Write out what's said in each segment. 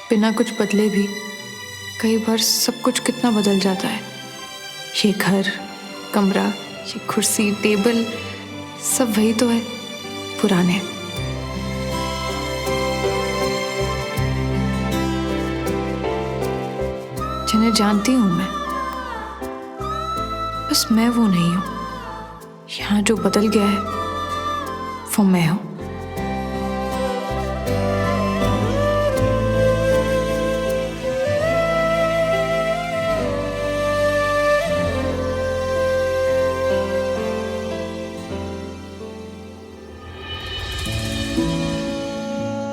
बिना कुछ बदले भी कई बार सब कुछ कितना बदल जाता है। ये घर, कमरा, ये कुर्सी, टेबल, सब वही तो है, पुराने। जिन्हें जानती हूं मैं, बस मैं वो नहीं हूं। यहाँ जो बदल गया है वो मैं हूं।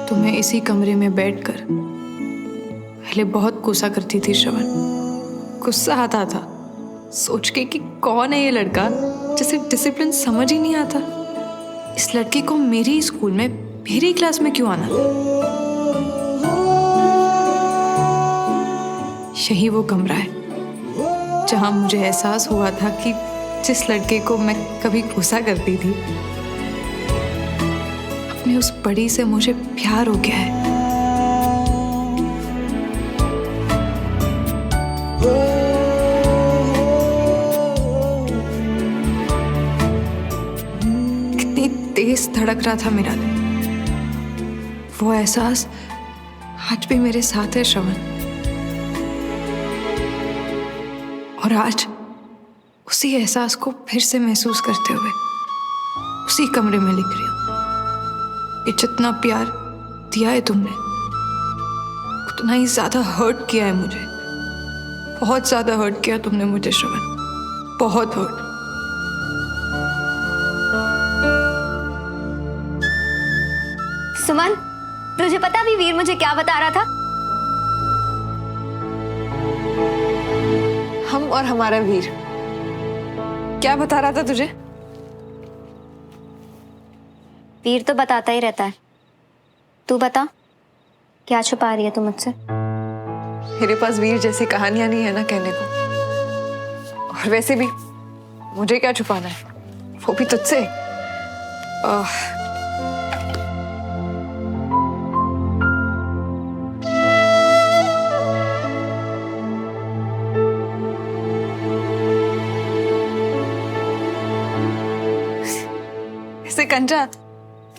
तुम्हें इसी कमरे में बैठकर पहले बहुत गुस्सा करती थी श्रवण। गुस्सा आता था सोच के कि कौन है ये लड़का जिसे डिसिप्लिन समझ ही नहीं आता। इस लड़के को मेरी स्कूल में मेरी क्लास में क्यों आना। यही वो कमरा है जहां मुझे एहसास हुआ था कि जिस लड़के को मैं कभी गुस्सा करती थी, अपने उस बड़ी से मुझे प्यार हो गया है। कितनी तेज धड़क रहा था मेरा दिल। वो एहसास आज भी मेरे साथ है श्रवण। और आज उसी एहसास को फिर से महसूस करते हुए उसी कमरे में लिख रही हूँ कि जितना प्यार दिया है तुमने, उतना ही ज्यादा हर्ट किया है मुझे। बहुत ज्यादा हर्ट किया तुमने मुझे श्रवण, बहुत हर्ट। सुमन, तुझे पता अभी वीर मुझे क्या बता रहा था? हम और हमारा वीर क्या बता रहा था तुझे? वीर तो बताता ही रहता है। तू बता, क्या छुपा रही है तू मुझसे? मेरे पास वीर जैसी कहानियां नहीं है ना कहने को। और वैसे भी मुझे क्या छुपाना है, वो भी तुझसे। ऐसे कंचा,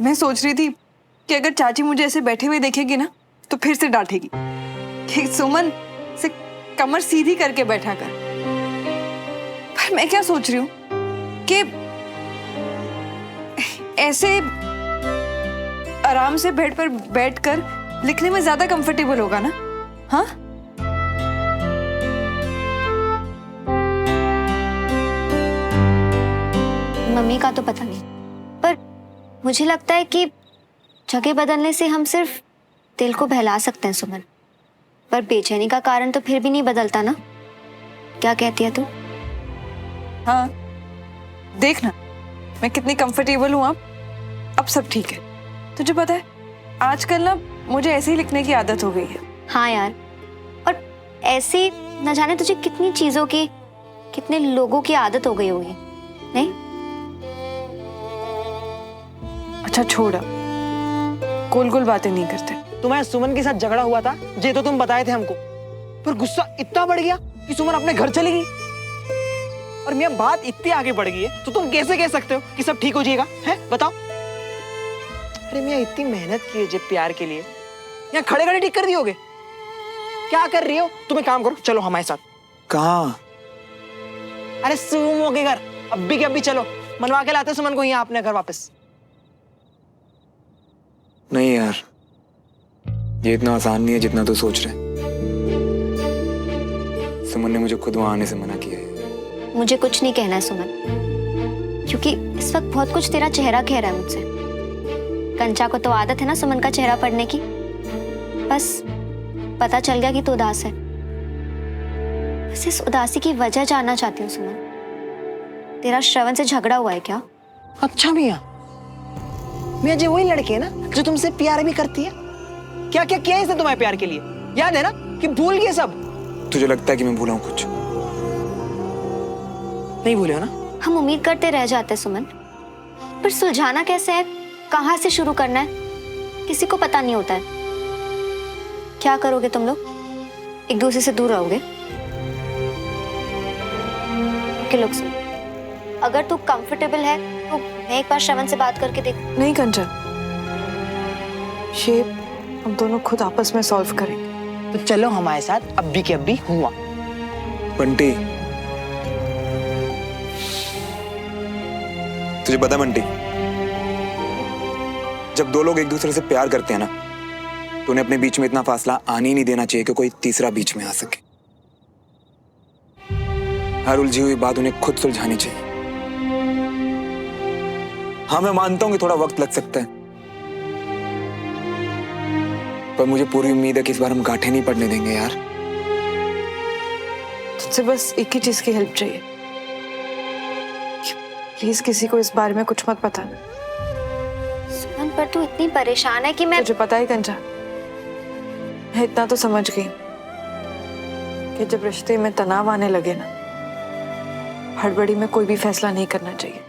मैं सोच रही थी कि अगर चाची मुझे ऐसे बैठे हुए देखेगी ना तो फिर से डांटेगी कि सुमन से कमर सीधी करके बैठा कर। पर मैं क्या सोच रही हूँ कि ऐसे आराम से बेड पर बैठकर लिखने में ज्यादा कंफर्टेबल होगा ना। हाँ, मम्मी का तो पता नहीं, पर मुझे लगता है कि जगह बदलने से हम सिर्फ दिल को बहला सकते हैं सुमन, पर बेचैनी का कारण तो फिर भी नहीं बदलता ना। क्या कहती है तू? हाँ, देखना मैं कितनी कंफर्टेबल हूँ अब सब ठीक है। तुझे पता है आजकल ना मुझे ऐसे ही लिखने की आदत हो गई है। हाँ यार, और ऐसी न जाने तुझे कितनी चीजों की, कितने लोगों की आदत हो गई होगी, नहीं? अच्छा छोड़, गोल गोल बातें नहीं करते। तुम्हारे सुमन के साथ झगड़ा हुआ था, ये तो तुम बताए थे हमको, पर गुस्सा इतना बढ़ गया कि सुमन अपने घर चली गई। और मियां बात इतनी आगे बढ़ गई है तो तुम कैसे कह सकते हो कि सब ठीक हो जाएगा? है बताओ। अरे मियां इतनी मेहनत की है जब प्यार के लिए, यहाँ खड़े खड़े ठीक कर दियोगे? क्या कर रही हो तुम? एक काम करो, चलो हमारे साथ। कहाँ? अरे सुमो के घर, अभी के अभी चलो, मनवा के लाते सुमन को यहाँ अपने घर वापस। नहीं यार, ये इतना आसान नहीं है जितना तू सोच रहे। सुमन ने मुझे खुद वहां आने से मना किया है। मुझे कुछ नहीं कहना है सुमन, क्योंकि इस वक्त बहुत कुछ तेरा चेहरा कह रहा है मुझसे। कंचा को तो आदत है ना सुमन का चेहरा पढ़ने की। बस पता चल गया कि तू उदास है। बस इस उदासी की वजह जानना चाहती हूँ सुमन। तेरा श्रवण से झगड़ा हुआ है क्या? अच्छा मियां, मियां जी वही लड़के है ना जो तुमसे प्यार भी करती है? क्या क्या किया इसने तुम्हारे प्यार के लिए? याद है ना कि भूल गए सब? तुझे लगता है कि मैं भूला हूं कुछ? नहीं भूले हो ना? हम उम्मीद करते रह जाते सुमन, पर सुलझाना कैसे है, कहाँ से शुरू करना है, किसी को पता नहीं होता है। क्या करोगे तुम लोग? एक दूसरे से दूर रहोगे? ओके लोग सुन, अगर तू कंफर्टेबल है तो मैं एक बार श्रवण से बात करके देख। नहीं कंचन, ये हम दोनों खुद आपस में सॉल्व करेंगे। तो चलो हमारे साथ अब्बी के अब्बी हुआ। बंटी, तुझे पता बंटी, जब दो लोग एक दूसरे से प्यार करते हैं ना, तो उन्हें अपने बीच में इतना फासला आने ही नहीं देना चाहिए कि कोई तीसरा बीच में आ सके। हर उलझी हुई बात उन्हें खुद सुलझानी चाहिए। हाँ, मैं मानता हूं कि थोड़ा वक्त लग सकता है, पर मुझे पूरी उम्मीद है कि इस बार हम गांठें नहीं पड़ने देंगे यार। तुझसे बस एक ही चीज की हेल्प चाहिए, प्लीज किसी को इस बारे में कुछ मत बताना। सुमन, पर तू इतनी परेशान है कि मैं... तुझे पता है कंचन, मैं इतना तो समझ गई कि जब रिश्ते में तनाव आने लगे ना, हड़बड़ी में कोई भी फैसला नहीं करना चाहिए,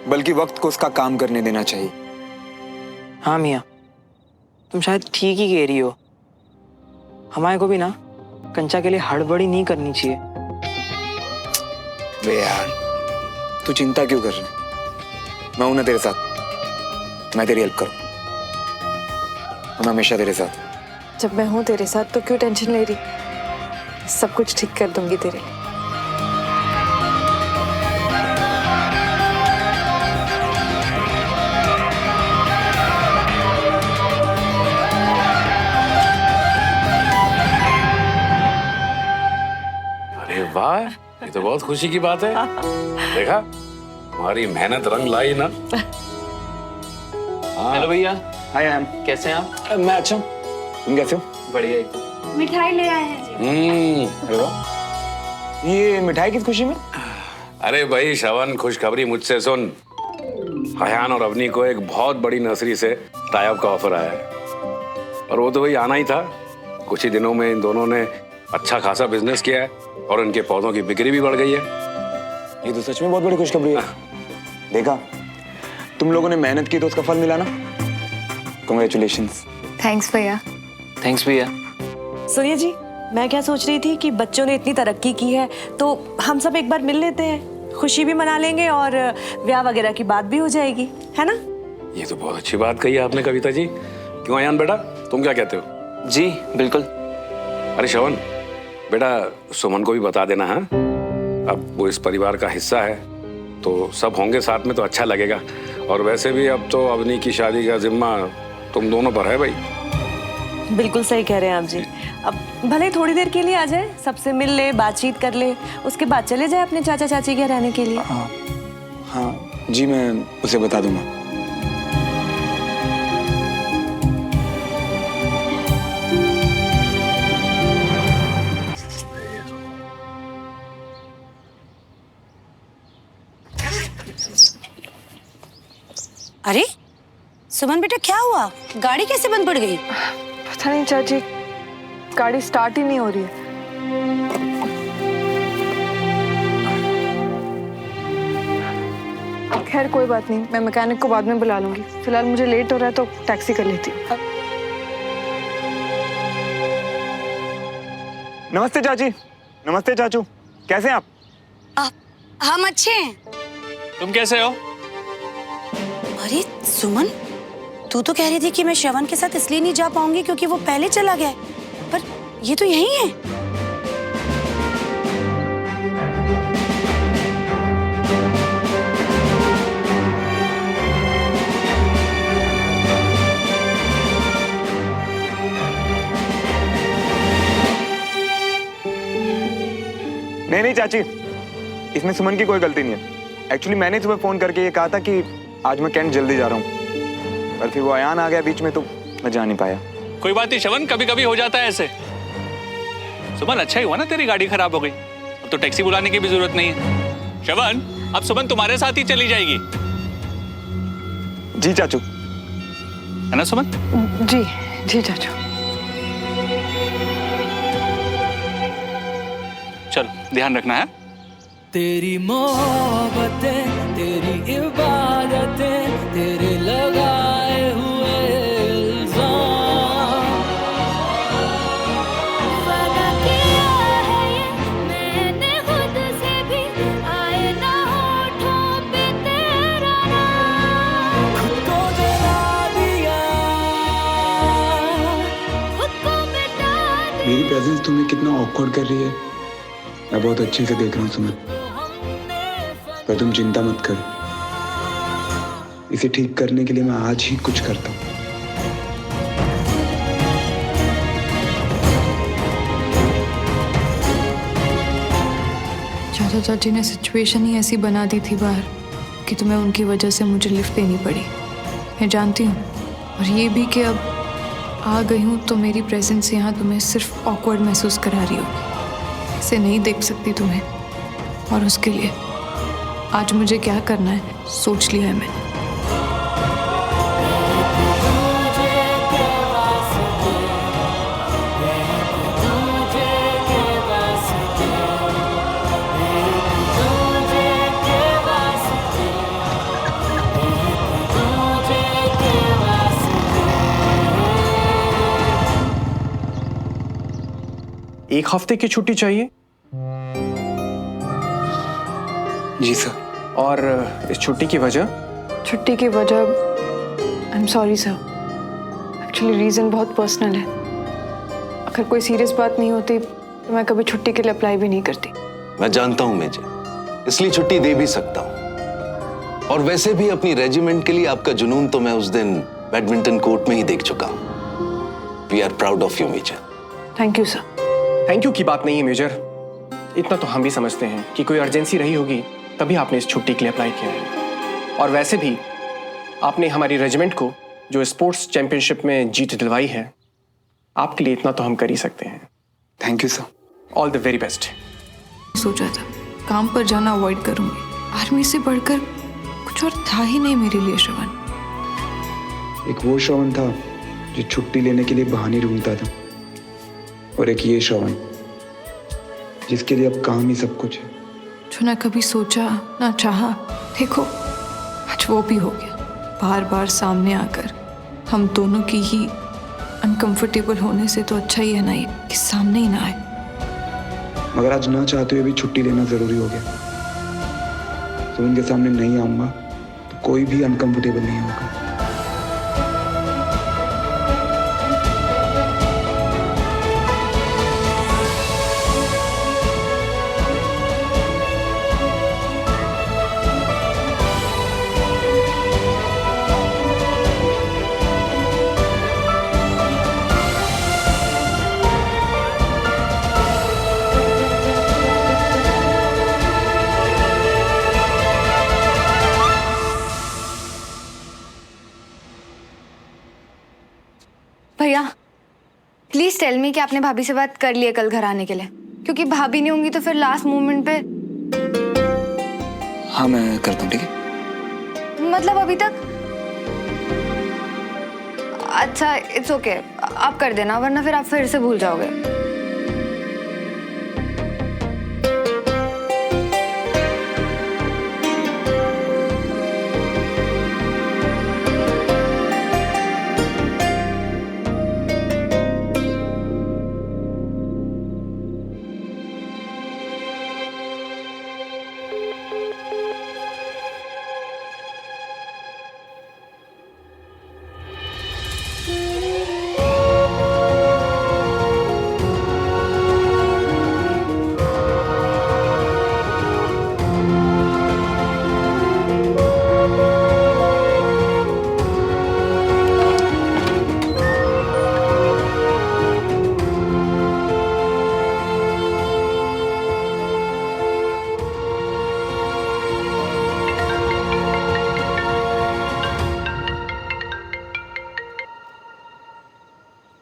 बल्कि वक्त को उसका काम करने देना चाहिए। हाँ मियाँ, तुम शायद ठीक ही कह रही हो। हमारे को भी ना कंचा के लिए हड़बड़ी नहीं करनी चाहिए। बे यार, तू चिंता क्यों कर रहा है? मैं हूं ना तेरे साथ, मैं तेरी हेल्प करूं। मैं हमेशा तेरे साथ। जब मैं हूं तेरे साथ तो क्यों टेंशन ले रही? सब कुछ ठीक कर दूंगी तेरे लिए। अरे वाह, ये तो बहुत खुशी की बात है। देखा, हमारी मेहनत रंग लाई ना। हेलो भैया, हाय मैम, कैसे हैं आप? मैं अच्छा हूं, तुम कैसे हो? बढ़िया एकदम। मिठाई ले आए हैं जी। अरे वाह, ये मिठाई किस खुशी में? अरे भाई श्रवण, खुशखबरी मुझसे सुन। अयान और अवनी को एक बहुत बड़ी नर्सरी से टाई-अप का ऑफर आया है, और वो तो भाई आना ही था। कुछ ही दिनों में इन दोनों ने अच्छा खासा बिजनेस किया है और इनके पौधों की बिक्री भी बढ़ गई है। ये तो सच में बहुत बड़ी खुशखबरी है। देखा, तुम लोगों ने मेहनत की तो उसका फल मिला ना। कांग्रेचुलेशंस। थैंक्स भैया। थैंक्स भैया। सुनिए जी, मैं क्या सोच रही थी कि बच्चों ने इतनी तरक्की की है तो हम सब एक बार मिल लेते हैं, खुशी भी मना लेंगे और ब्याह वगैरह की बात भी हो जाएगी, है ना? ये तो बहुत अच्छी बात कही आपने कविता जी। क्यों अयान बेटा, तुम क्या कहते हो? जी बिल्कुल। अरे श्रवण बेटा, सुमन को भी बता देना। हाँ, अब वो इस परिवार का हिस्सा है तो सब होंगे साथ में तो अच्छा लगेगा। और वैसे भी अब तो अवनी की शादी का जिम्मा तुम दोनों पर है भाई। बिल्कुल सही कह रहे हैं आप जी। अब भले थोड़ी देर के लिए आ जाए, सबसे मिल ले, बातचीत कर ले, उसके बाद चले जाए अपने चाचा चाची के रहने के लिए। हाँ हाँ जी, मैं उसे बता दूंगा। अरे सुमन बेटा, क्या हुआ? गाड़ी कैसे बंद पड़ गई? पता नहीं चाची, गाड़ी स्टार्ट ही नहीं हो रही है। खैर कोई बात नहीं, मैं मैकेनिक को बाद में बुला लूंगी। फिलहाल मुझे लेट हो रहा है तो टैक्सी कर लेती हूँ। नमस्ते चाची। नमस्ते चाचू, कैसे हैं आप? हम अच्छे हैं। तुम कैसे हो? अरे सुमन, तू तो कह रही थी कि मैं श्रवण के साथ इसलिए नहीं जा पाऊंगी क्योंकि वो पहले चला गया है, पर ये तो यही है। नहीं चाची, इसमें सुमन की कोई गलती नहीं है। एक्चुअली मैंने सुबह फोन करके ये कहा था कि आज मैं कैंट जल्दी जा रहा हूँ, पर फिर वो अयान आ गया बीच में तो मैं जा नहीं पाया। कोई बात नहीं श्रवण, कभी कभी हो जाता है ऐसे। सुमन, अच्छा ही हुआ ना तेरी गाड़ी खराब हो गई, अब तो टैक्सी बुलाने की भी जरूरत नहीं है। श्रवण, अब सुमन तुम्हारे साथ ही चली जाएगी, जी चाचू। है ना सुमन? जी जी चाचू। चलो ध्यान रखना है। तेरी मोहब्बतें, तेरी इबादतें, तेरे लगाए हुए इल्जाम, मेरी प्रेजेंस तुम्हें कितना ऑकवर्ड कर रही है मैं बहुत अच्छे से देख रहा हूँ सुमन, पर तुम चिंता मत करो, इसे ठीक करने के लिए मैं आज ही कुछ करता हूँ। चाचा चाची ने सिचुएशन ही ऐसी बना दी थी बाहर कि तुम्हें उनकी वजह से मुझे लिफ्ट लेनी पड़ी। मैं जानती हूँ, और ये भी कि अब आ गई हूँ तो मेरी प्रेजेंस यहाँ तुम्हें सिर्फ ऑकवर्ड महसूस करा रही होगी। इसे नहीं देख सकती तुम्हें, और उसके लिए आज मुझे क्या करना है सोच लिया है मैंने। एक हफ्ते की छुट्टी चाहिए? जी सर। और इस छुट्टी की वजह? छुट्टी की वजह I am sorry sir, actually reason बहुत पर्सनल है। अगर कोई सीरियस बात नहीं होती तो मैं कभी छुट्टी के लिए अप्लाई भी नहीं करती। मैं जानता हूं मेजर, इसलिए छुट्टी दे भी सकता हूं। और वैसे भी अपनी रेजिमेंट के लिए आपका जुनून तो मैं उस दिन बैडमिंटन कोर्ट में ही देख चुका हूं। We are proud of you major. Thank you sir. Thank you की बात नहीं है मेजर, इतना तो हम भी समझते हैं कि कोई अर्जेंसी रही होगी तभी आपने इस छुट्टी के लिए अप्लाई किया है। और वैसे भी आपने हमारी रेजिमेंट को जो स्पोर्ट्स चैंपियनशिप में जीत दिलवाई है, आपके लिए इतना तो हम कर ही सकते हैं। Thank you sir. All the very best. सोचा था काम पर जाना अवॉइड करूंगी, आर्मी से बढ़कर कुछ और था ही नहीं मेरे लिए श्रवण। एक वो श्रवण था जो छुट्टी लेने के लिए बहाने ढूंढता था, और एक ये श्रवण जिसके लिए अब काम ही सब कुछ है। जो ना कभी सोचा ना चाहा, देखो आज वो भी हो गया। बार बार सामने आकर हम दोनों की ही अनकंफर्टेबल होने से तो अच्छा ही है ना ये कि सामने ही ना आए। मगर आज ना चाहते हुए भी छुट्टी लेना जरूरी हो गया। तो उनके सामने नहीं आऊंगा तो कोई भी अनकंफर्टेबल नहीं होगा। भैया प्लीज टेल मी कि आपने भाभी से बात कर ली है कल घर आने के लिए, क्योंकि भाभी नहीं होंगी तो फिर लास्ट मोमेंट पे। हाँ मैं करता हूँ, ठीक है। मतलब अभी तक? अच्छा इट्स ओके, आप कर देना, वरना फिर आप फिर से भूल जाओगे।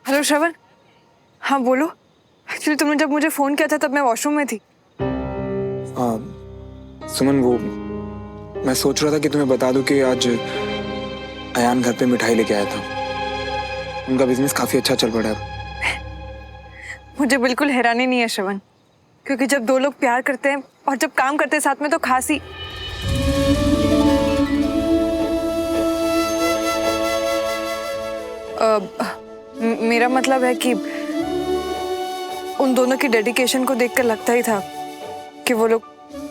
हेलो श्रवण। हाँ बोलो। एक्चुअली तुमने जब मुझे फोन किया था तब मैं वॉशरूम में थी। सुमन, वो मैं सोच रहा था कि तुम्हें बता दूं कि आज अयान घर पे मिठाई लेके आया था। उनका बिजनेस काफी अच्छा चल पड़ा है। मुझे बिल्कुल हैरानी नहीं है श्रवण, क्योंकि जब दो लोग प्यार करते हैं और जब काम करते हैं साथ में तो खास ही। मेरा मतलब है कि उन दोनों की डेडिकेशन को देखकर लगता ही था कि वो लोग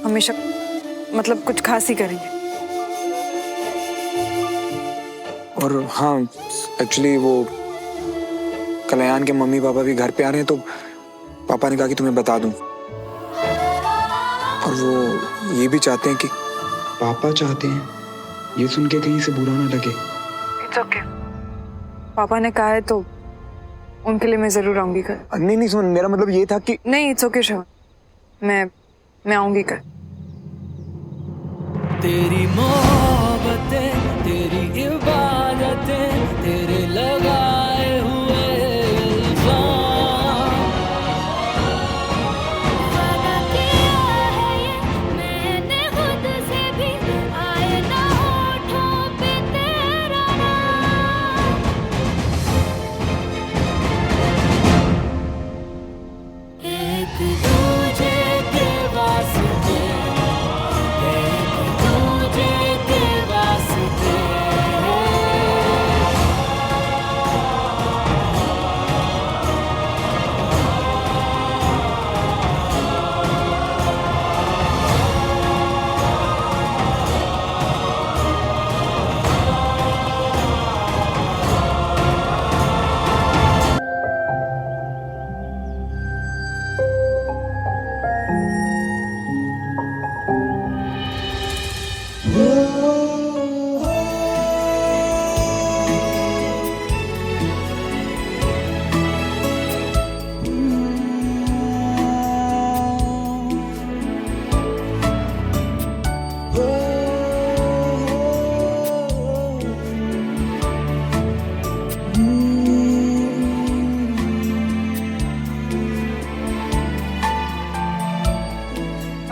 हमेशा मतलब कुछ खास ही करेंगे। और हाँ एक्चुअली वो कल अयान के मम्मी पापा भी घर पे आ रहे हैं, तो पापा ने कहा कि तुम्हें बता दूं। और वो ये भी चाहते हैं कि पापा चाहते हैं ये सुन के कहीं से बुरा ना लगे। इट्स ओके, पापा ने कहा है तो उनके लिए मैं जरूर आऊंगी कल। नहीं नहीं सुमन, मेरा मतलब ये था कि नहीं, इट्स ओके श्रवण, मैं आऊंगी कल। तेरी मोहब्बतें, तेरी इबादतें, तेरे लगाए हुए इल्जाम। वादा किया है ये मैंने खुद से भी, आए ना होठों पे तेरा नाम। एक दूजे के वास्ते, एक दूजे के वास्ते।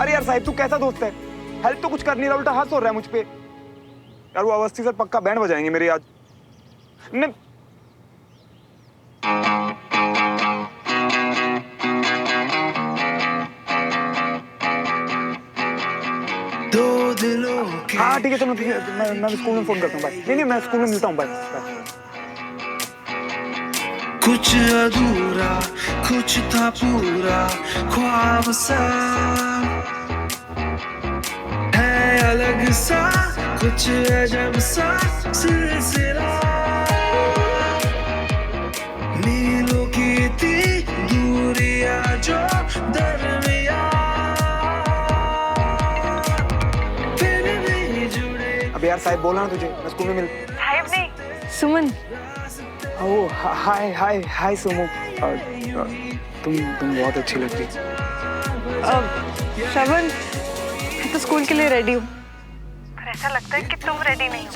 अरे यार साहिब, तू कैसा दोस्त है? हेल्प तो कुछ कर नहीं रहा, उल्टा हाथ तोड़ रहा है मुझ पे। यार वो अवस्थी सर पक्का बैंड बजाएंगे मेरे आज। नहीं हाँ ठीक है, चलो ठीक है, मैं स्कूल में फोन करता हूँ। बाय। नहीं मैं स्कूल में मिलता हूँ। बाय। कुछ अधूरा कुछ था पूरा, ख्वाब सा है अलग सा, कुछ अजब सा सिलसिला। मीलों की थी दूरियां जो दरमिया, फिर भी जुड़े। अब यार साहिब बोला ना तुझे, मैं स्कूल में मिल। साहिब नहीं, सुमन। ओ हाय हाय हाय सुमो, तुम बहुत अच्छी लगती। श्रवण, मैं तो स्कूल के लिए रेडी हूँ, पर ऐसा लगता है कि तुम रेडी नहीं हो।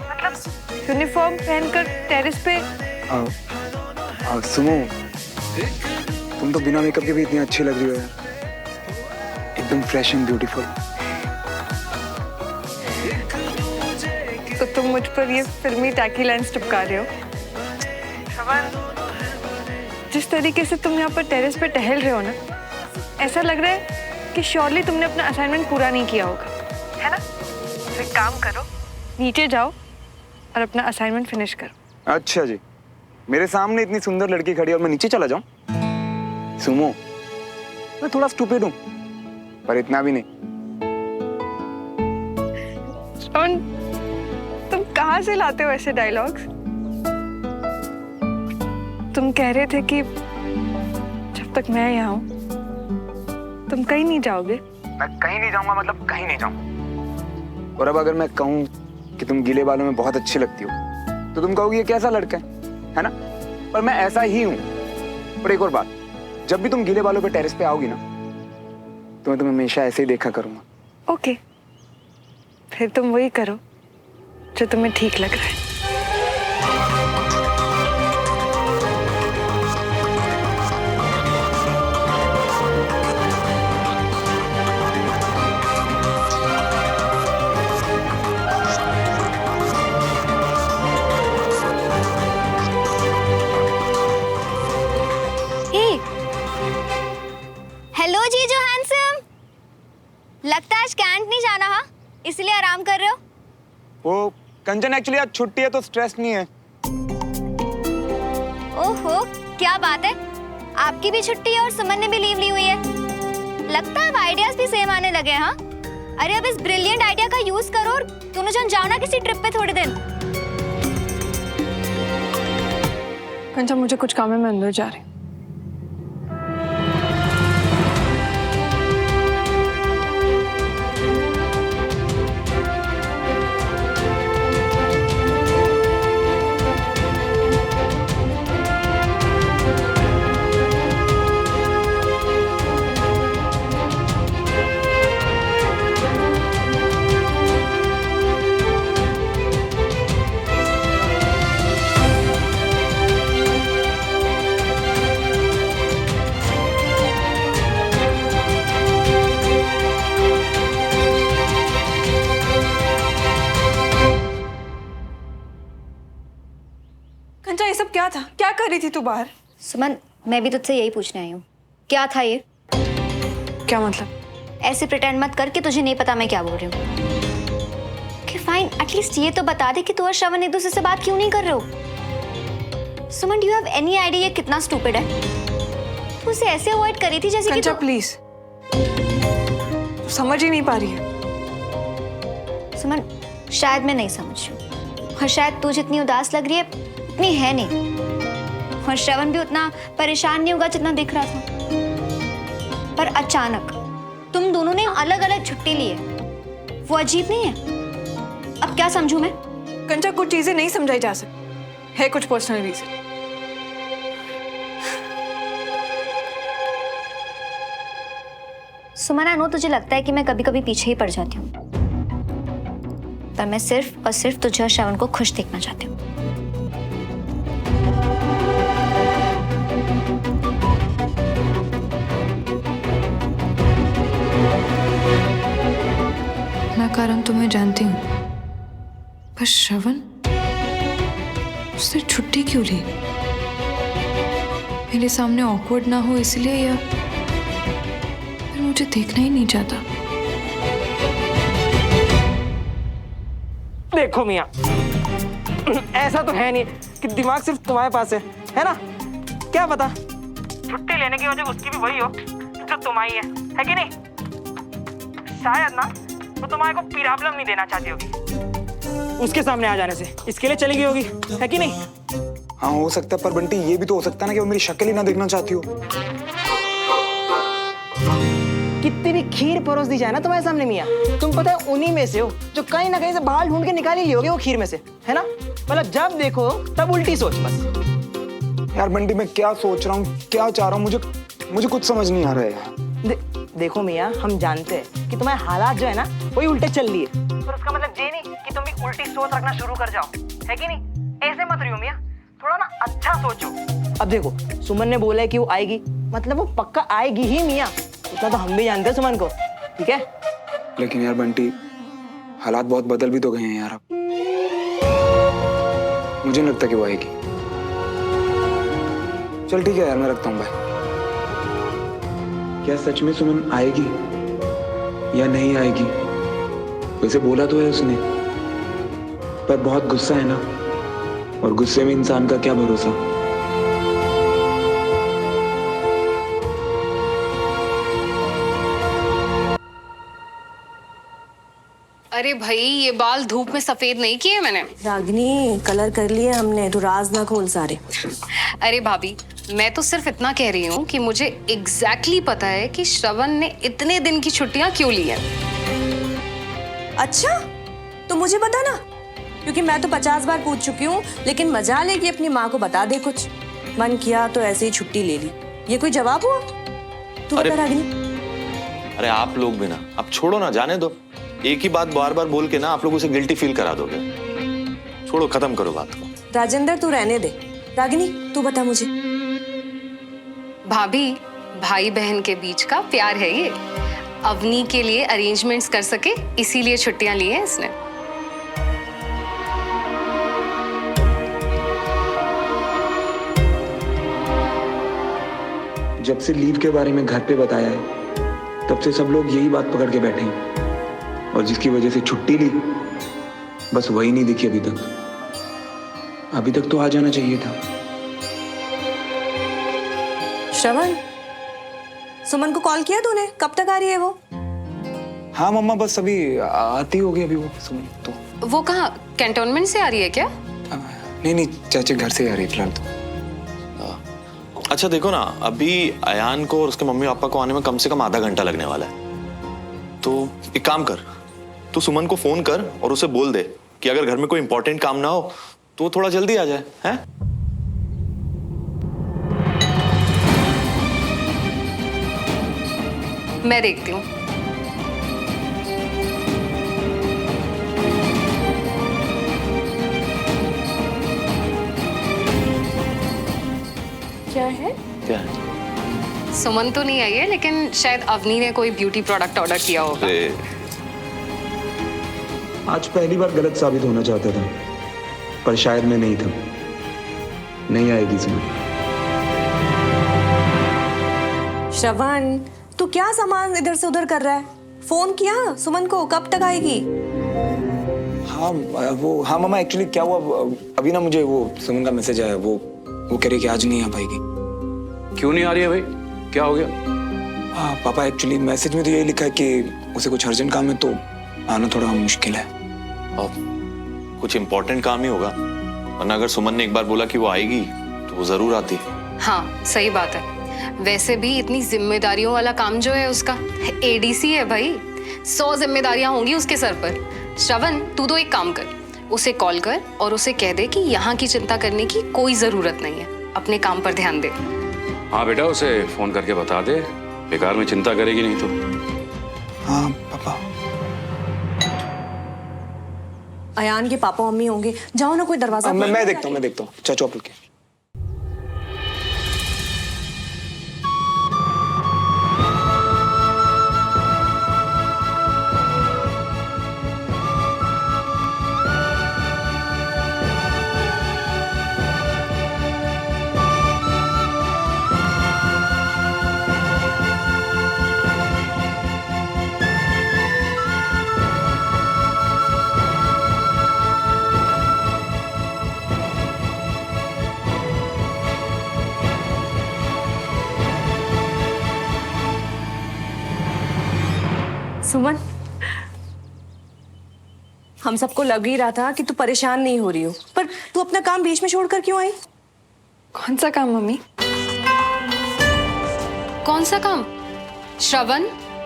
मतलब यूनिफॉर्म पहनकर टेरेस पे। सुमो, तुम तो बिना मेकअप के भी इतनी अच्छी लग रही हो यार, एकदम फ्रेश एंड ब्यूटीफुल। तो तुम मुझ पर ये फिल्मी टैकी लाइन्स चिपका रहे हो। श्रवण, जिस तरीके से तुम यहाँ पर टेरेस पे टहल रहे हो ना, ऐसा लग रहा है कि श्योरली तुमने अपना असाइनमेंट पूरा नहीं किया होगा, है ना? तो एक काम करो, नीचे जाओ और अपना असाइनमेंट फिनिश करो। अच्छा जी, मेरे सामने इतनी सुंदर लड़की खड़ी है और मैं नीचे चला जाऊं? सुमो, मैं थोड़ा स्टूपिड हूं, पर इतना भी नहीं। श्रवण, तुम कहाँ से लाते हो ऐसे डायलॉग्स? तुम कह रहे थे कि जब तक मैं यहाँ हूँ तुम कहीं नहीं जाओगे। मैं कहीं नहीं जाऊंगा, मतलब कहीं नहीं जाऊंगा। और अब अगर मैं कहूँ कि तुम गीले बालों में बहुत अच्छी लगती हो, तो तुम कहोगी ये कैसा लड़का है ना? पर मैं ऐसा ही हूँ। और एक और बात, जब भी तुम गीले बालों पे टेरेस पे आओगी ना, तो मैं तुम्हें हमेशा ऐसे ही देखा करूंगा। ओके, फिर तुम वही करो जो तुम्हें ठीक लग रहा है। हेलो जीजू हैंडसम, लगता है आज कैंट नहीं जाना, हाँ? इसलिए आराम कर रहे हो? वो कंचन, एक्चुअली आज छुट्टी है तो स्ट्रेस नहीं है। ओहो, क्या बात है, आपकी भी छुट्टी है और सुमन ने भी लीव ली हुई है। लगता है अब आइडियाज भी सेम आने लगे, हाँ? अरे अब इस ब्रिलियंट आइडिया का यूज करो और दोनों जन जाओ ना किसी ट्रिप पे थोड़े दिन। कंचा मुझे कुछ काम है, मैं अंदर जा रही हूँ। कंचा ये सब क्या था? क्या कर रही थी तू बाहर? सुमन, मैं भी तुझसे यही पूछने आई हूँ, क्या था ये? क्या मतलब? ऐसे प्रिटेंड मत कर कि तुझे नहीं पता मैं क्या बोल रही हूँ। कि फाइन, एटलीस्ट ये तो बता दे कि तू और श्रवण एक दूसरे से बात क्यों नहीं कर रहे हो? Suman, do you have any idea ये कितना स्टूपिड है? तू उसे ऐसे अवॉइड करी थी जैसे कि कंचा तू... प्लीज, तू समझ ही नहीं पा रही है। सुमन, शायद मैं नहीं समझ रही हूँ, और शायद तू जितनी उदास लग रही है उतनी है नहीं, और श्रवण भी उतना परेशान नहीं होगा जितना दिख रहा था। पर अचानक तुम दोनों ने अलग अलग छुट्टी ली है, वो अजीब नहीं है? अब क्या समझूं मैं? कंचा कुछ चीजें नहीं समझाई जा सकती, है कुछ personal reason. Suman, I know तुझे लगता है कि मैं कभी कभी पीछे ही पड़ जाती हूँ, पर मैं सिर्फ और सिर्फ तुझे और श्रवण को खुश देखना चाहती हूँ। मैं कारण तो मैं जानती हूँ, पर श्रवण उसने छुट्टी क्यों ली? मेरे सामने ऑकवर्ड ना हो इसलिए, या फिर मुझे देखना ही नहीं चाहता? देखो मियाँ, ऐसा तो है नहीं कि दिमाग सिर्फ तुम्हारे पास है ना? क्या पता छुट्टी लेने की वजह उसकी भी वही हो जो तुम्हारी है कि नहीं? शायद ना वो तुम्हारे को प्रॉब्लम नहीं देना चाहती होगी उसके सामने आ जाने से, इसके लिए चली गई होगी, है कि नहीं? हाँ हो सकता है, पर बंटी ये भी तो हो सकता है ना कि वो मेरी शक्ल ही ना देखना चाहती हो। कितनी भी खीर परोस दी जाए ना तुम्हारे सामने मियाँ, तुम पता है उन्हीं में से हो जो कहीं ना कहीं से बाल ढूंढ के निकाल ही लियोगे वो खीर में से, है ना? मतलब जब देखो तब उल्टी सोच बस। यार बंटी मैं क्या सोच रहा हूँ, क्या चाह रहा हूँ, मुझे कुछ समझ नहीं आ रहा है यार। देखो मियाँ, हम जानते हैं कि तुम्हारे हालात जो है ना वही उल्टे चल रही है, पर उसका मतलब ये नहीं कि तुम भी उल्टी सोच रखना शुरू कर जाओ, है कि नहीं? ऐसे मत रहियो मियाँ, थोड़ा ना अच्छा सोचो। अब देखो सुमन ने बोला है कि वो आएगी, मतलब वो पक्का आएगी ही मियाँ, उतना तो हम भी जानते हैं सुमन को, ठीक है? लेकिन यार बंटी हालात बहुत बदल भी तो गए हैं यार, अब मुझे नहीं लगता कि वो आएगी। चल ठीक है यार, मैं रखता हूँ, बाय। क्या सच में सुमन आएगी या नहीं आएगी? वैसे बोला तो है उसने, पर बहुत गुस्सा है ना, और गुस्से में इंसान का क्या भरोसा। अरे भाई, ये बाल धूप में सफेद नहीं किए मैंने। रागिनी, कलर कर लिए हमने, तो राज ना खोल सारे। अरे भाभी, मैं तो सिर्फ इतना कह रही हूँ कि मुझे एग्जैक्टली पता है कि श्रवण ने इतने दिन की छुट्टियां क्यों ली हैं। अच्छा, तो मुझे बता ना, क्योंकि मैं तो 50 बार पूछ चुकी हूँ, लेकिन मजा ले कि अपनी माँ को बता दे कुछ। मन किया तो ऐसे ही छुट्टी ले ली, ये कोई जवाब हुआ? तू बता रागिनी। अरे आप लोग भी ना, अब छोड़ो ना, जाने दो। एक ही बात बार बार बोल के ना आप लोग उसे गिल्टी फील करा दोगे। छोड़ो, खत्म करो बात को। राजेंद्र तू रहने दे। रागिनी तू बता मुझे। भाभी, भाई बहन के बीच का प्यार है ये। अवनी के लिए अरेंजमेंट्स कर सके इसीलिए छुट्टियां ली हैं इसने। जब से लीव के बारे में घर पे बताया है, तब से सब लोग यही बात पकड़ के बैठे हैं, और जिसकी वजह से छुट्टी ली, बस वही नहीं दिखी अभी तक। अभी तक तो आ जाना चाहिए था। श्रवण, सुमन को कॉल किया तूने? कब तक आ रही है वो? हाँ मम्मा, बस अभी आती होगी अभी वो सुमन तो। वो कहाँ, कैंटोनमेंट से आ रही है क्या? नहीं नहीं, चाचे घर से आ रही है फिलहाल तो। अच्छा देखो ना, अभी अयान को और उसके मम्मी पापा को आने में कम से कम आधा घंटा लगने वाला है। तो एक काम कर, तू सुमन को फोन कर और उसे बोल दे कि अगर घर में कोई इंपॉर्टेंट काम ना हो तो वो थोड़ा जल्दी आ जाए, हैं? मैं देखती हूँ। क्या है? क्या है? सुमन तो नहीं आई है, लेकिन शायद अवनी ने कोई ब्यूटी प्रोडक्ट ऑर्डर किया होगा। आज पहली बार गलत साबित होना चाहता था, पर शायद मैं नहीं था। नहीं आएगी सुमन। श्रवण, तू क्या सामान इधर से उधर कर रहा है? फोन किया सुमन को, कब तक आएगी? हाँ मामा, एक्चुअली क्या हुआ, अभी ना मुझे वो सुमन का मैसेज आया, वो कह रही कि आज नहीं आ पाएगी। क्यों नहीं आ रही है भाई, क्या हो गया? हाँ पापा, एक्चुअली मैसेज में तो यही लिखा है कि उसे कुछ अर्जेंट काम है, तो आना थोड़ा मुश्किल है। और कुछ इंपॉर्टेंट काम ही होगा, वरना अगर सुमन ने एक बार बोला कि वो आएगी तो वो जरूर आती। हाँ सही बात है। वैसे भी इतनी जिम्मेदारियों वाला काम जो है उसका, एडीसी है भाई, 100 जिम्मेदारियां होंगी उसके सर पर। श्रवण, तू तो एक काम कर, उसे कॉल कर और उसे कह दे कि यहाँ की चिंता करने की कोई जरूरत नहीं है, अपने काम पर ध्यान दे। हाँ बेटा, उसे फोन करके बता दे, बेकार में चिंता करेगी नहीं तो। हाँ पापा। अयान के पापा मम्मी होंगे, जाओ ना कोई दरवाजा। मैं देखता हूँ। चाचू आप रुकिए। सुमन, हम सबको लग ही रहा था कि तू परेशान नहीं हो रही हो, पर तू अपना काम बीच में छोड़कर क्यों आई? कौन सा काम मम्मी? कौन सा काम? श्रवण,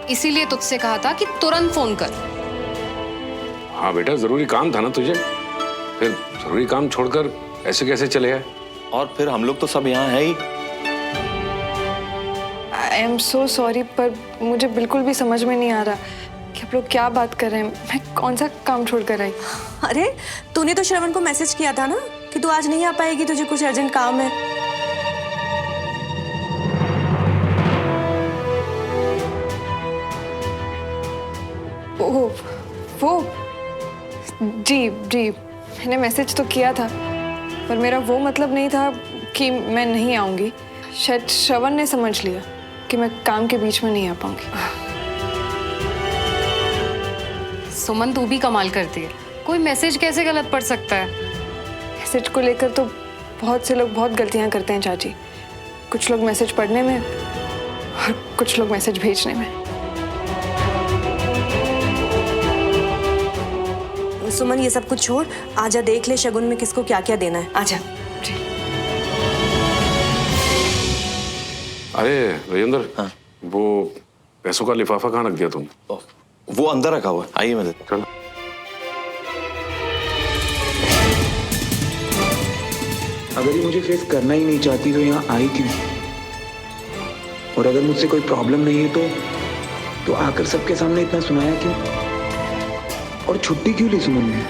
इसीलिए तुझसे कहा था कि तुरंत फोन कर। हाँ बेटा, जरूरी काम था ना तुझे, फिर जरूरी काम छोड़कर ऐसे कैसे चले गए? और फिर हम लोग तो सब यहाँ है ही। आई एम सो सॉरी, पर मुझे बिल्कुल भी समझ में नहीं आ रहा कि आप लोग क्या बात कर रहे हैं। मैं कौन सा काम छोड़ कर आई? अरे तूने तो श्रवण को मैसेज किया था ना कि तू आज नहीं आ पाएगी, तुझे कुछ अर्जेंट काम है। ओह वो, जी मैंने मैसेज तो किया था, पर मेरा वो मतलब नहीं था कि मैं नहीं आऊंगी। शायद श्रवण ने समझ लिया कि मैं काम के बीच में नहीं आ पाऊंगी। सुमन, तू भी कमाल करती है, कोई मैसेज कैसे गलत पढ़ सकता है? मैसेज को लेकर तो बहुत से लोग बहुत गलतियां करते हैं चाची। कुछ लोग मैसेज पढ़ने में और कुछ लोग मैसेज भेजने में। सुमन, ये सब कुछ छोड़, आजा देख ले शगुन में किसको क्या क्या देना है। आजा। अरे राजेंद्र, हाँ? वो पैसों का लिफाफा कहाँ रख दिया तुम? वो अंदर रखा हुआ है, आइए मैं देता हूं। चलो। अगर ये मुझे फेस करना ही नहीं चाहती तो यहाँ आई क्यों? और अगर मुझसे कोई प्रॉब्लम नहीं है तो आकर सबके सामने इतना सुनाया क्यों? और छुट्टी क्यों ली सुमन ने?